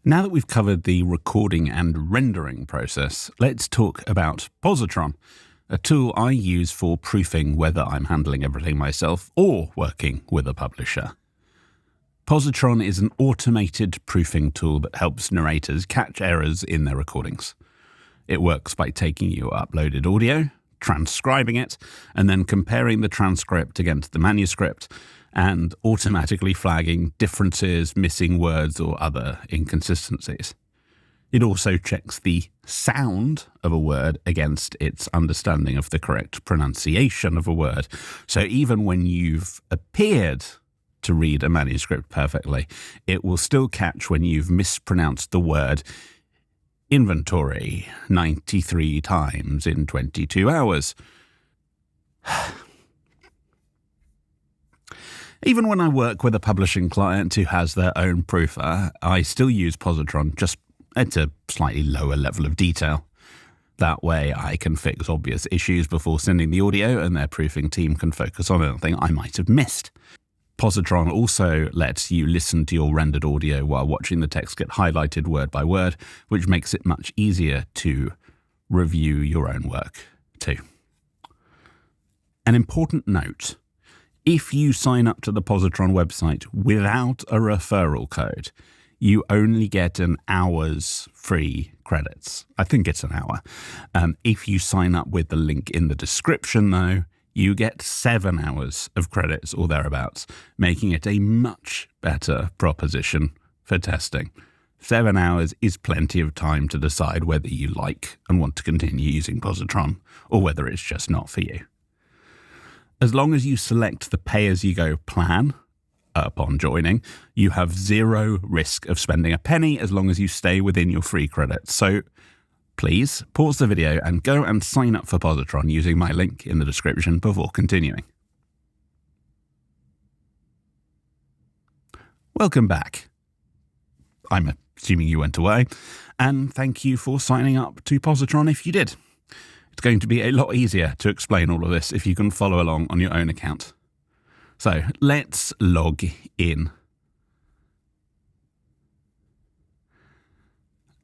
Now that we've covered the recording and rendering process, let's talk about Pozotron, a tool I use for proofing whether I'm handling everything myself or working with a publisher. Pozotron is an automated proofing tool that helps narrators catch errors in their recordings. It works by taking your uploaded audio, transcribing it, and then comparing the transcript against the manuscript and automatically flagging differences, missing words, or other inconsistencies. It also checks the sound of a word against its understanding of the correct pronunciation of a word. So even when you've appeared to read a manuscript perfectly, it will still catch when you've mispronounced the word inventory 93 times in 22 hours. Even when I work with a publishing client who has their own proofer, I still use Pozotron, just at a slightly lower level of detail. That way I can fix obvious issues before sending the audio and their proofing team can focus on anything I might have missed. Pozotron also lets you listen to your rendered audio while watching the text get highlighted word by word, which makes it much easier to review your own work too. An important note: if you sign up to the Pozotron website without a referral code, you only get an hour's free credits. I think it's an hour. If you sign up with the link in the description, though, you get 7 hours of credits or thereabouts, making it a much better proposition for testing. 7 hours is plenty of time to decide whether you like and want to continue using Pozotron or whether it's just not for you. As long as you select the pay-as-you-go plan upon joining, you have zero risk of spending a penny as long as you stay within your free credits. So please pause the video and go and sign up for Pozotron using my link in the description before continuing. Welcome back. I'm assuming you went away, and thank you for signing up to Pozotron if you did. It's going to be a lot easier to explain all of this if you can follow along on your own account. So let's log in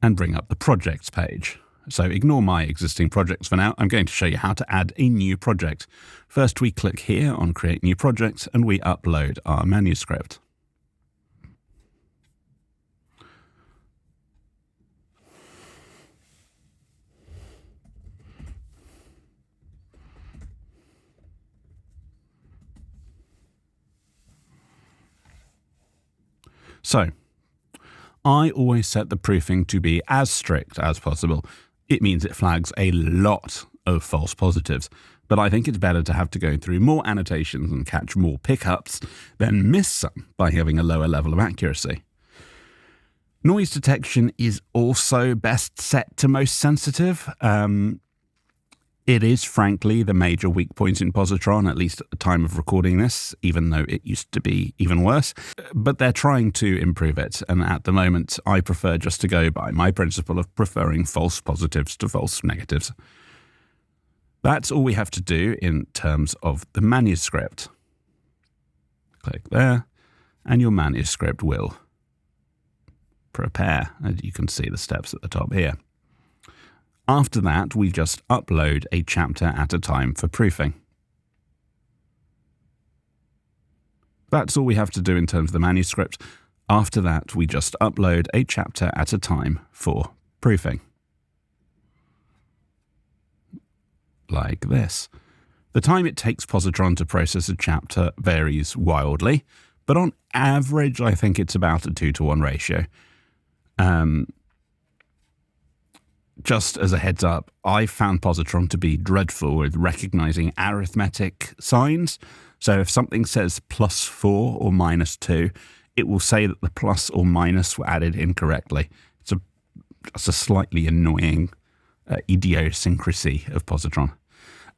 and bring up the projects page. So ignore my existing projects for now. I'm going to show you how to add a new project. First, we click here on Create New Project and we upload our manuscript. So, I always set the proofing to be as strict as possible. It means it flags a lot of false positives, but I think it's better to have to go through more annotations and catch more pickups than miss some by having a lower level of accuracy. Noise detection is also best set to most sensitive. It is, frankly, the major weak point in Pozotron, at least at the time of recording this, even though it used to be even worse. But they're trying to improve it, and at the moment, I prefer just to go by my principle of preferring false positives to false negatives. That's all we have to do in terms of the manuscript. Click there, and your manuscript will prepare, as you can see the steps at the top here. After that, we just upload a chapter at a time for proofing. That's all we have to do in terms of the manuscript. After that, we just upload a chapter at a time for proofing. Like this. The time it takes Pozotron to process a chapter varies wildly, but on average, I think it's about a 2-to-1 ratio. Just as a heads up, I found Pozotron to be dreadful with recognizing arithmetic signs. So if something says +4 or -2, it will say that the plus or minus were added incorrectly. It's a slightly annoying idiosyncrasy of Pozotron.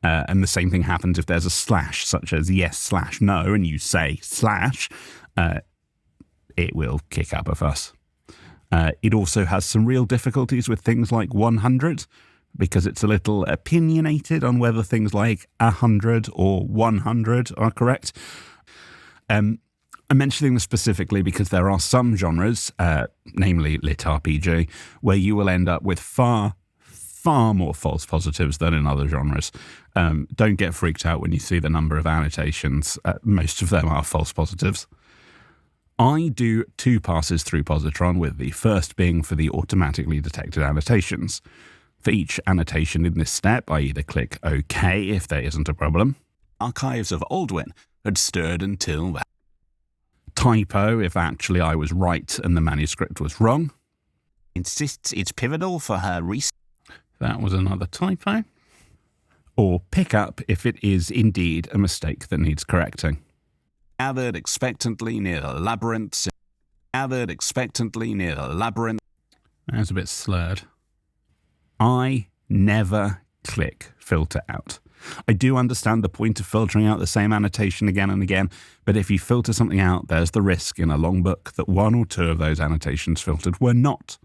And the same thing happens if there's a slash, such as yes/no, and you say slash, it will kick up a fuss. It also has some real difficulties with things like 100, because it's a little opinionated on whether things like 100 or 100 are correct. I'm mentioning this specifically because there are some genres, namely lit RPG, where you will end up with far more false positives than in other genres. Don't get freaked out when you see the number of annotations. Most of them are false positives. I do 2 passes through Pozotron, with the first being for the automatically detected annotations. For each annotation in this step, I either click OK if there isn't a problem. Archives of Aldwin had stirred until that. Typo if actually I was right and the manuscript was wrong. Insists it's pivotal for her research. That was another typo. Or pick up if it is indeed a mistake that needs correcting. Gathered expectantly near the labyrinth. Gathered expectantly near the labyrinth. That's a bit slurred. I never click filter out. I do understand the point of filtering out the same annotation again and again, but if you filter something out, there's the risk in a long book that 1 or 2 of those annotations filtered were not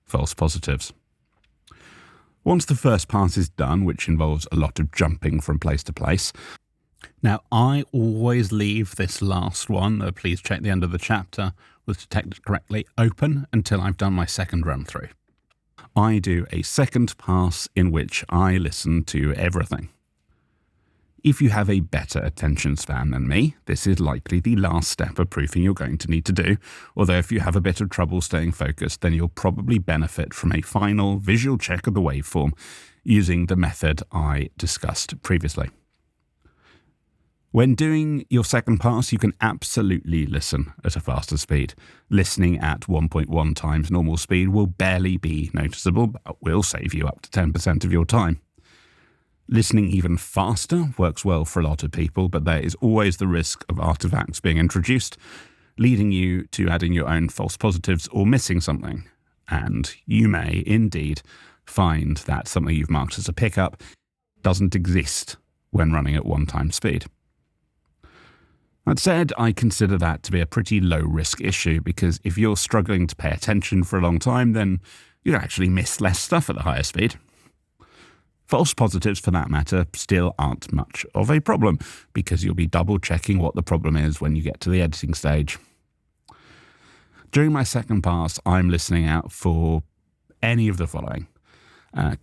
false positives. Once the first pass is done, which involves a lot of jumping from place to place. Now, I always leave this last one, please check the end of the chapter, was detected correctly, open until I've done my second run through. I do a second pass in which I listen to everything. If you have a better attention span than me, this is likely the last step of proofing you're going to need to do, although if you have a bit of trouble staying focused, then you'll probably benefit from a final visual check of the waveform using the method I discussed previously. When doing your second pass, you can absolutely listen at a faster speed. Listening at 1.1 times normal speed will barely be noticeable, but will save you up to 10% of your time. Listening even faster works well for a lot of people, but there is always the risk of artifacts being introduced, leading you to adding your own false positives or missing something. And you may, indeed, find that something you've marked as a pickup doesn't exist when running at 1 time speed. That said, I consider that to be a pretty low-risk issue, because if you're struggling to pay attention for a long time, then you'd actually miss less stuff at the higher speed. False positives, for that matter, still aren't much of a problem, because you'll be double-checking what the problem is when you get to the editing stage. During my second pass, I'm listening out for any of the following.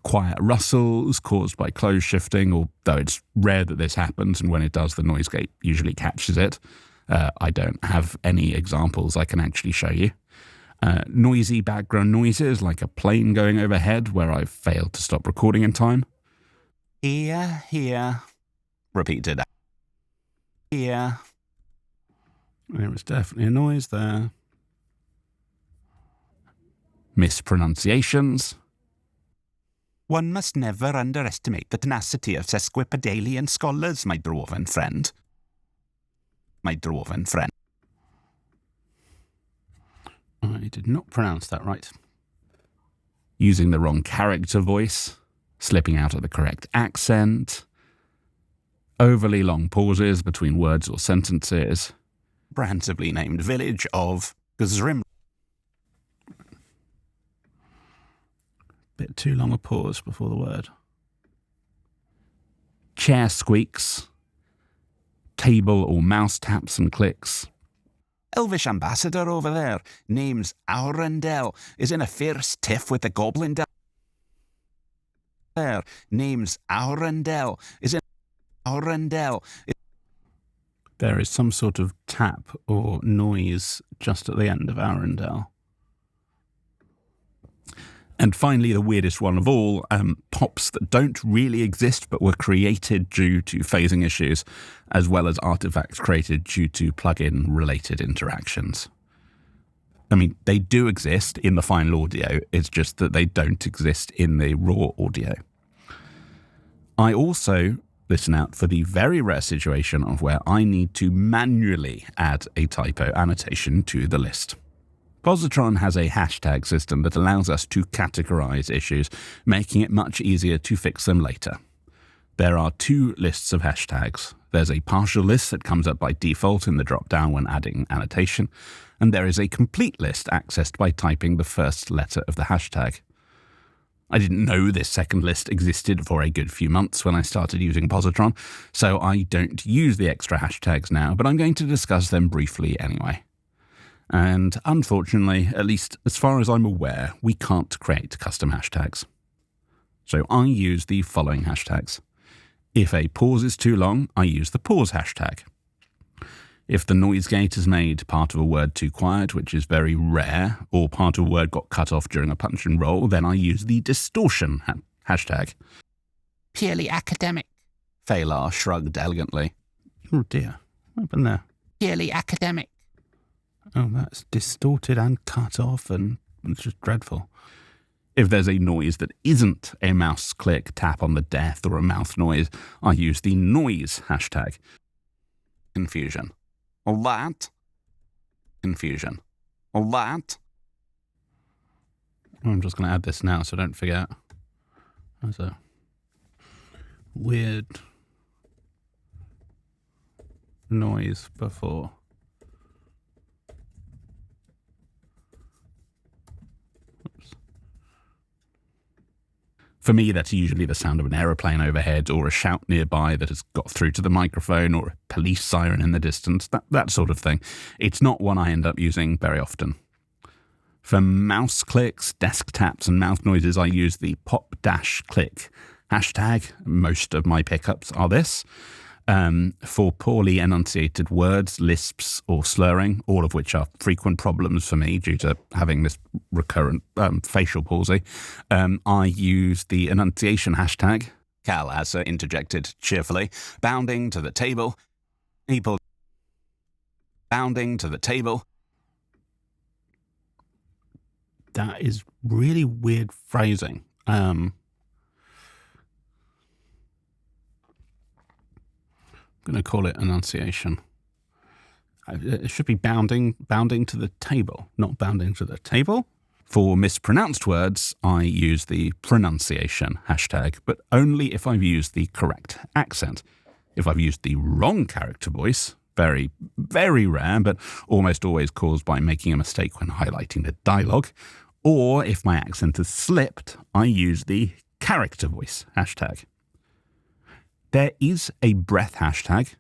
Quiet rustles caused by close shifting, although it's rare that this happens, and when it does, the noise gate usually catches it. I don't have any examples I can actually show you. Noisy background noises, like a plane going overhead where I've failed to stop recording in time. Here. Repeated. Here. There was definitely a noise there. Mispronunciations. One must never underestimate the tenacity of sesquipedalian scholars, my dwarven friend. I did not pronounce that right. Using the wrong character voice, slipping out of the correct accent, overly long pauses between words or sentences, brandsively named village of Gzrim. Bit too long a pause before the word. Chair squeaks, table or mouse taps and clicks. Elvish ambassador over there, name's Aurendel, is in a fierce tiff with the goblin there. Name's Aurendel, is in Aurendel. There is some sort of tap or noise just at the end of Aurendel. And finally, the weirdest one of all, pops that don't really exist but were created due to phasing issues, as well as artifacts created due to plugin-related interactions. I mean, they do exist in the final audio, it's just that they don't exist in the raw audio. I also listen out for the very rare situation of where I need to manually add a typo annotation to the list. Pozotron has a hashtag system that allows us to categorize issues, making it much easier to fix them later. There are 2 lists of hashtags. There's a partial list that comes up by default in the drop-down when adding annotation, and there is a complete list accessed by typing the first letter of the hashtag. I didn't know this second list existed for a good few months when I started using Pozotron, so I don't use the extra hashtags now, but I'm going to discuss them briefly anyway. And unfortunately, at least as far as I'm aware, we can't create custom hashtags. So I use the following hashtags. If a pause is too long, I use the pause hashtag. If the noise gate has made part of a word too quiet, which is very rare, or part of a word got cut off during a punch and roll, then I use the distortion hashtag. Purely academic. Phalar shrugged elegantly. Oh dear, what happened there? Purely academic. Oh, that's distorted and cut off, and it's just dreadful. If there's a noise that isn't a mouse click, tap on the death, or a mouth noise, I use the noise hashtag. Confusion. All that. Confusion. All that. I'm just going to add this now so I don't forget. There's a weird noise before. Oops. For me, that's usually the sound of an aeroplane overhead or a shout nearby that has got through to the microphone or a police siren in the distance, that sort of thing. It's not one I end up using very often. For mouse clicks, desk taps and mouth noises, I use the pop-click hashtag. Most of my pickups are this. For poorly enunciated words, lisps or slurring, all of which are frequent problems for me due to having this recurrent facial palsy, I use the enunciation hashtag. Cal Asser interjected cheerfully, bounding to the table. People bounding to the table. That is really weird phrasing. I'm going to call it enunciation. It should be bounding to the table, not bounding to the table. For mispronounced words, I use the pronunciation hashtag, but only if I've used the correct accent. If I've used the wrong character voice, very, very rare, but almost always caused by making a mistake when highlighting the dialogue, or if my accent has slipped, I use the character voice hashtag. There is a breath hashtag,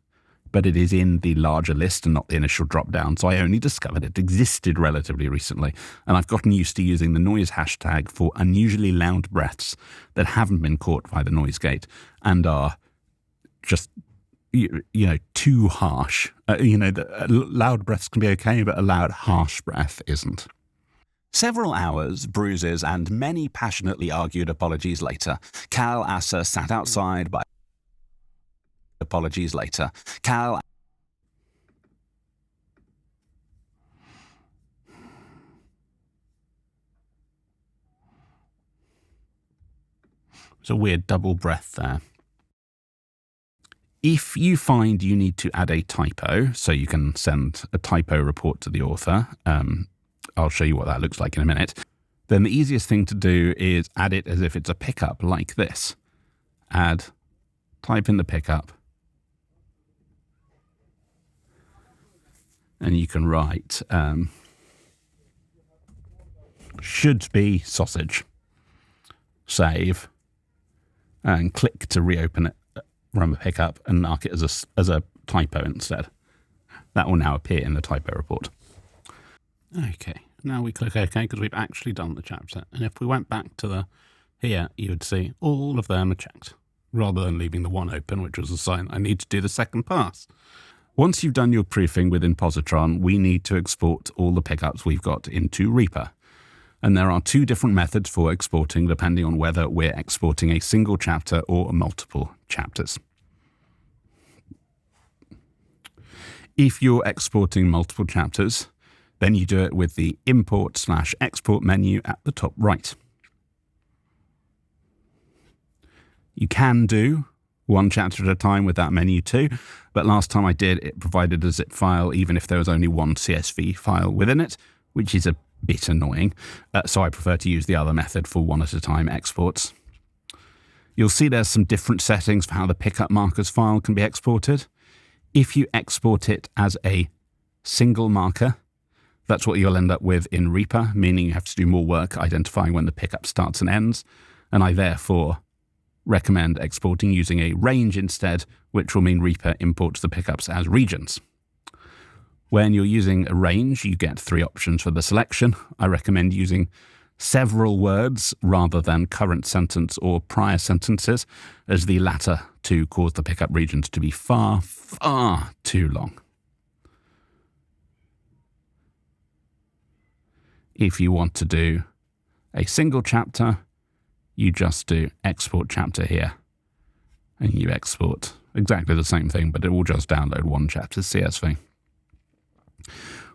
but it is in the larger list and not the initial drop-down, so I only discovered it existed relatively recently, and I've gotten used to using the noise hashtag for unusually loud breaths that haven't been caught by the noise gate and are just, too harsh. Loud breaths can be okay, but a loud, harsh breath isn't. Several hours, bruises, and many passionately argued apologies later, Cal Asser sat outside by apologies later. Cal. It's a weird double breath there. If you find you need to add a typo, so you can send a typo report to the author, I'll show you what that looks like in a minute, then the easiest thing to do is add it as if it's a pickup like this. Type in the pickup, and you can write, should be sausage. Save, and click to reopen it, run the pickup, and mark it as a typo instead. That will now appear in the typo report. Okay, now we click OK because we've actually done the chapter. And if we went back to here, you would see all of them are checked, rather than leaving the one open, which was a sign I need to do the second pass. Once you've done your proofing within Pozotron, we need to export all the pickups we've got into Reaper. And there are two different methods for exporting, depending on whether we're exporting a single chapter or multiple chapters. If you're exporting multiple chapters, then you do it with the import/export menu at the top right. You can do one chapter at a time with that menu too, but last time I did, it provided a zip file even if there was only one CSV file within it, which is a bit annoying, so I prefer to use the other method for one at a time exports. You'll see there's some different settings for how the pickup markers file can be exported. If you export it as a single marker, that's what you'll end up with in Reaper, meaning you have to do more work identifying when the pickup starts and ends. and I therefore recommend exporting using a range instead, which will mean Reaper imports the pickups as regions. When you're using a range, you get 3 options for the selection. I recommend using several words rather than current sentence or prior sentences, as the latter two cause the pickup regions to be far, far too long. If you want to do a single chapter, you just do export chapter here, and you export exactly the same thing, but it will just download one chapter's CSV.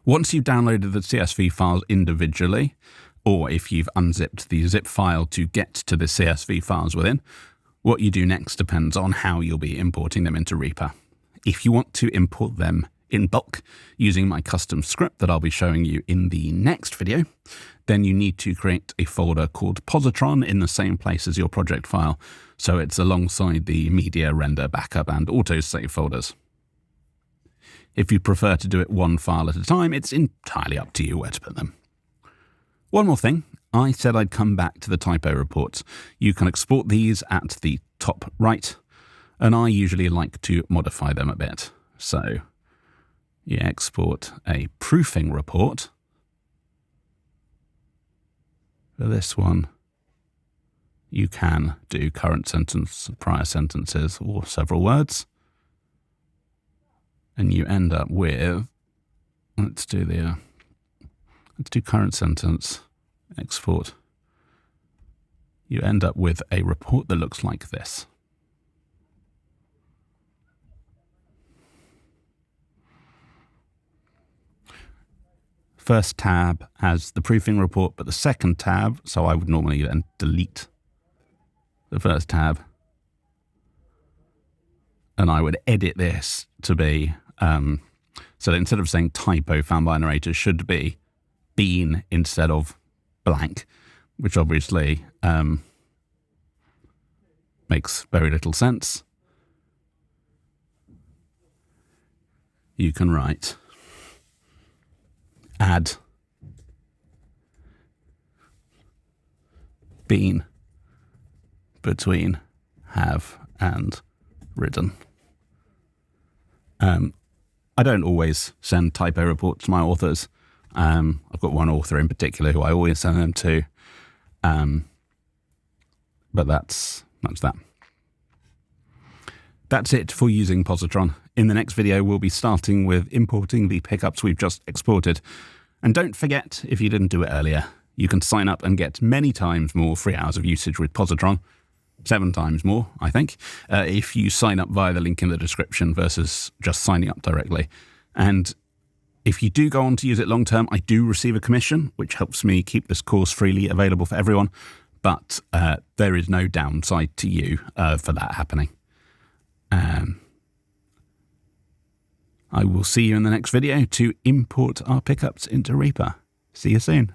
Once you've downloaded the CSV files individually, or if you've unzipped the zip file to get to the CSV files within, what you do next depends on how you'll be importing them into Reaper. If you want to import them in bulk using my custom script that I'll be showing you in the next video, then you need to create a folder called Pozotron in the same place as your project file, so it's alongside the media, render, backup, and autosave folders. If you prefer to do it one file at a time, it's entirely up to you where to put them. One more thing, I said I'd come back to the typo reports. You can export these at the top right, and I usually like to modify them a bit. So you export a proofing report. For this one, you can do current sentence, prior sentences, or several words. And you end up with, let's do current sentence, export. You end up with a report that looks like this. First tab has the proofing report, but the second tab, so I would normally then delete the first tab, and I would edit this to be, so that instead of saying typo found by narrator should be been instead of blank, which obviously makes very little sense. You can write add been between have and ridden. I don't always send typo reports to my authors. I've got one author in particular who I always send them to, but that's that. That's it for using Pozotron. In the next video, we'll be starting with importing the pickups we've just exported. And don't forget, if you didn't do it earlier, you can sign up and get many times more free hours of usage with Pozotron. 7 times more, I think, if you sign up via the link in the description versus just signing up directly. And if you do go on to use it long term, I do receive a commission, which helps me keep this course freely available for everyone. But there is no downside to you for that happening. I will see you in the next video to import our pickups into Reaper. See you soon.